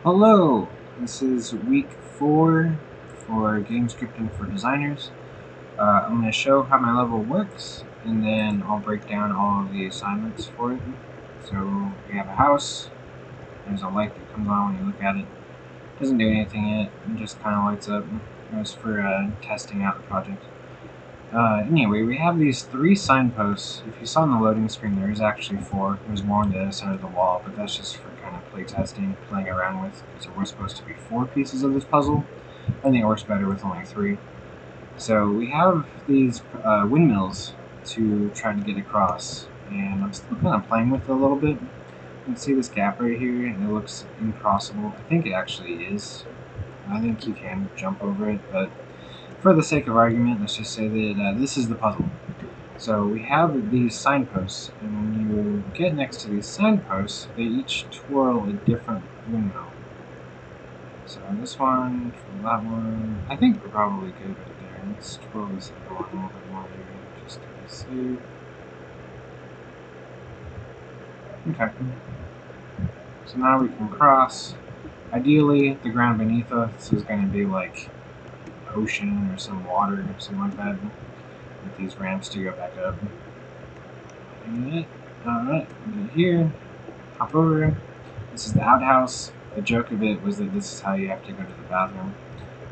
Hello, this is week 4 for game scripting for designers. I'm going to show how my level works, and then I'll break down all of the assignments for it. So we have a house. There's a light that comes on when you look at it. Doesn't do anything yet. It just kind of lights up. It was for testing out the project. Anyway, we have these 3 signposts. If you saw on the loading screen, there is actually 4. There's more on the center of the wall, but that's just for kind of play testing, playing around with. So we're supposed to be 4 pieces of this puzzle. I think it works better with only 3. So we have these windmills to try to get across, and I'm still kind of playing with it a little bit. You can see this gap right here, and it looks impossible. I think it actually is. I think you can jump over it, but for the sake of argument, let's just say that this is the puzzle. So we have these signposts, and when you get next to these signposts, they each twirl a different windmill. So this one, that one, I think we're probably good right there. Let's twirl this other one a little bit more here, just to be safe. Okay. So now we can cross. Ideally, the ground beneath us is going to be like ocean or some water or something like that, with these ramps to go back up. Alright, get here, hop over. This is the outhouse. The joke of it was that this is how you have to go to the bathroom.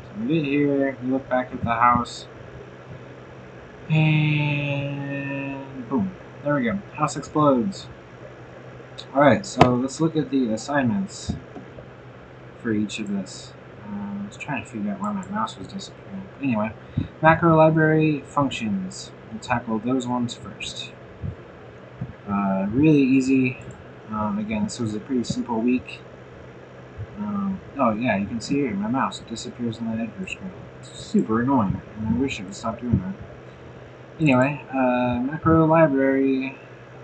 So we get here, we look back at the house, and boom, there we go. House explodes. Alright, so let's look at the assignments for each of this. I was trying to figure out why my mouse was disappearing. Anyway, macro library functions. We'll tackle those ones first. Really easy. Again, this was a pretty simple week. Oh yeah, you can see here my mouse disappears on the editor screen. It's super annoying, and I wish it would stop doing that. Anyway, macro library.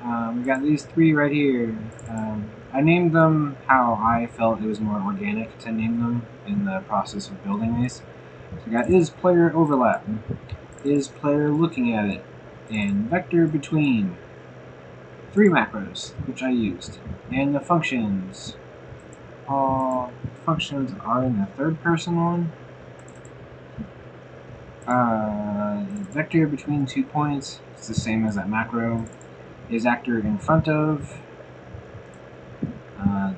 We got these 3 right here. I named them how I felt it was more organic to name them in the process of building these. So we got is player overlap, is player looking at it, and vector between. 3 macros, which I used, and the functions. All functions are in the 3rd person one. Vector between 2 points, it's the same as that macro. Is actor in front of.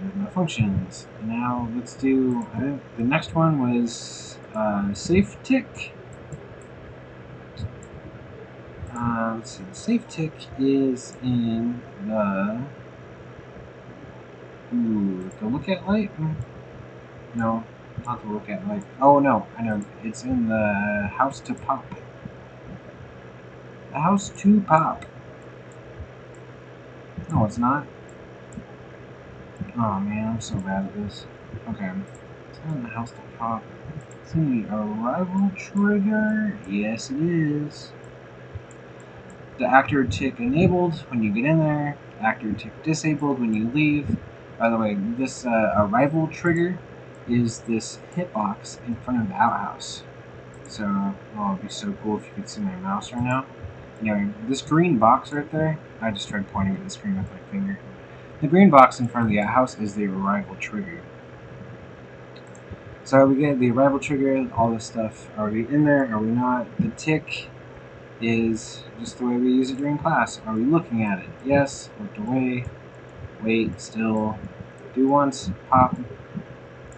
There's no functions. Now let's do, I think the next one was safe tick. Let's see, the safe tick is in the look at light? No, not the look at light. Oh no, I know, it's in the house to pop. The house to pop. No, it's not. Oh man, I'm so bad at this. Okay. It's not in the house to pop. It's in the arrival trigger. Yes, it is. The actor tick enabled when you get in there. Actor tick disabled when you leave. By the way, this arrival trigger is this hitbox in front of the outhouse. So, oh, it'd be so cool if you could see my mouse right now. Anyway, this green box right there, I just tried pointing at the screen with my finger. The green box in front of the outhouse is the arrival trigger. So we get the arrival trigger, all this stuff. Are we in there? Are we not? The tick is just the way we use it during class. Are we looking at it? Yes. Looked away. Wait. Still. Do once. Pop.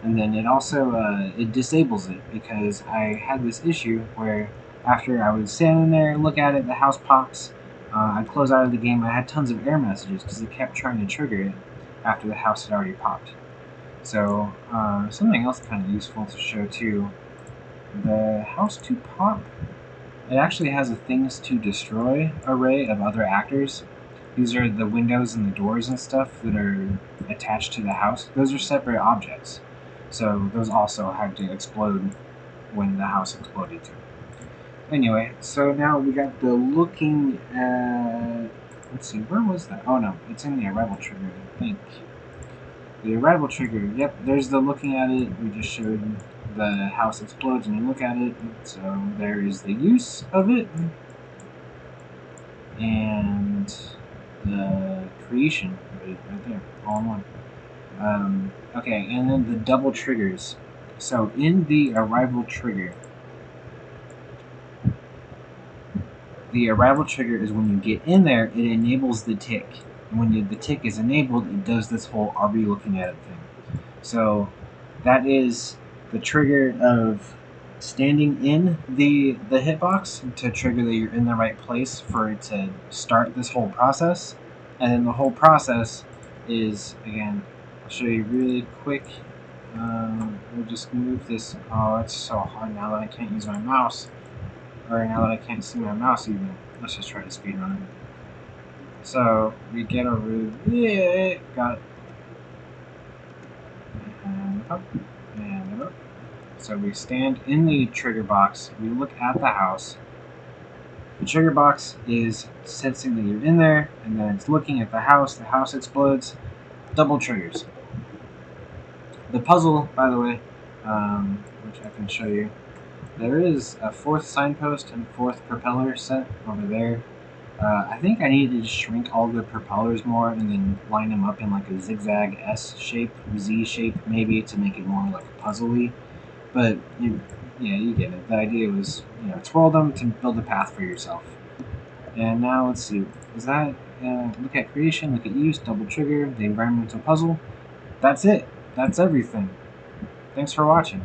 And then it also it disables it because I had this issue where after I would stand in there and look at it, the house pops. I'd close out of the game. I had tons of error messages because it kept trying to trigger it after the house had already popped. So something else kind of useful to show too. The house to pop, it actually has a things to destroy array of other actors. These are the windows and the doors and stuff that are attached to the house. Those are separate objects. So those also had to explode when the house exploded too. Anyway, so now we got the looking at, let's see, where was that? Oh no, it's in the arrival trigger, I think. The arrival trigger, yep, there's the looking at it. We just showed the house explodes and you look at it. So there is the use of it and the creation of it right there, all in one. Okay, and then the double triggers. So in the arrival trigger, the arrival trigger is when you get in there, it enables the tick. And when the tick is enabled, it does this whole "Are we looking at it?" thing. So that is the trigger of standing in the hitbox to trigger that you're in the right place for it to start this whole process. And then the whole process is, again, I'll show you really quick. We'll just move this. Oh, it's so hard now that I can't use my mouse. Or now that I can't see my mouse even. Let's just try to speed run it. So we get our root. Yeah, got it. And up. And up. So we stand in the trigger box. We look at the house. The trigger box is sensing that you're in there, and then it's looking at the house. The house explodes. Double triggers. The puzzle, by the way, which I can show you, there is a fourth signpost and fourth propeller set over there. I think I need to shrink all the propellers more and then line them up in like a zigzag S shape, Z shape maybe, to make it more like puzzly. But yeah, you get it. The idea was, twirl them to build a path for yourself. And now let's see. Is that look at creation, look at use, double trigger, the environmental puzzle. That's it. That's everything. Thanks for watching.